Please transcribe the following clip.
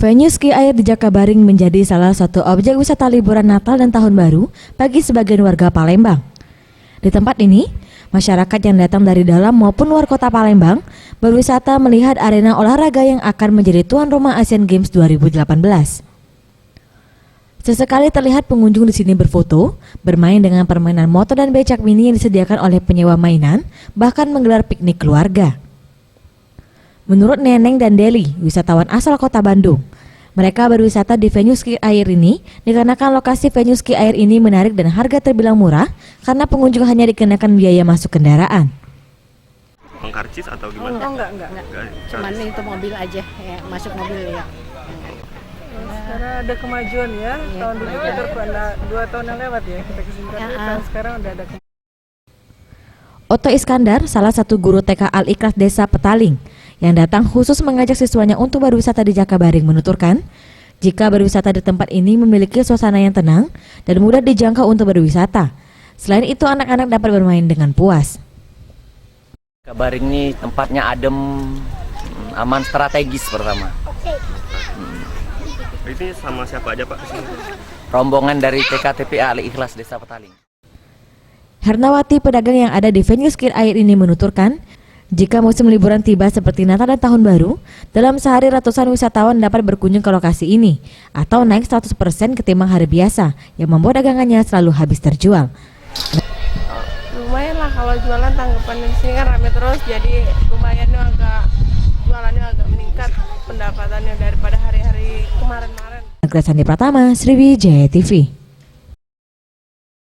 Venue ski air di Jakabaring menjadi salah satu objek wisata liburan Natal dan Tahun Baru bagi sebagian warga Palembang. Di tempat ini, masyarakat yang datang dari dalam maupun luar kota Palembang berwisata melihat arena olahraga yang akan menjadi tuan rumah Asian Games 2018. Sesekali terlihat pengunjung di sini berfoto, bermain dengan permainan motor dan becak mini yang disediakan oleh penyewa mainan, bahkan menggelar piknik keluarga. Menurut Neneng dan Deli, wisatawan asal kota Bandung, mereka berwisata di venue ski air ini dikarenakan lokasi venue ski air ini menarik dan harga terbilang murah karena pengunjung hanya dikenakan biaya masuk kendaraan. Karcis atau gimana? Oh, enggak. Cuman itu mobil aja, ya, masuk mobil ya. Sekarang ada kemajuan ya. Tahun dulu ada 2 tahun yang lewat ya kita kesini. Tahun sekarang udah ada. Oto Iskandar, salah satu guru TK Al-Ikhlas Desa Petaling, yang datang khusus mengajak siswanya untuk berwisata di Jakabaring menuturkan, jika berwisata di tempat ini memiliki suasana yang tenang dan mudah dijangkau untuk berwisata. Selain itu, anak-anak dapat bermain dengan puas. Jakabaring ini tempatnya adem, aman, strategis pertama. Ini sama siapa aja Pak kesini? Rombongan dari TKTPA Al-Ikhlas Desa Petaling. Hernawati, pedagang yang ada di venue ski air ini menuturkan, jika musim liburan tiba seperti Natal dan Tahun Baru, dalam sehari ratusan wisatawan dapat berkunjung ke lokasi ini atau naik 100% ketimbang hari biasa yang membuat dagangannya selalu habis terjual. Lumayan lah kalau jualan, tanggapannya di sini kan rame terus, jadi lumayan jualannya agak meningkat pendapatannya daripada hari-hari kemarin-kemarin. Sandi Pratama, Sriwijaya TV.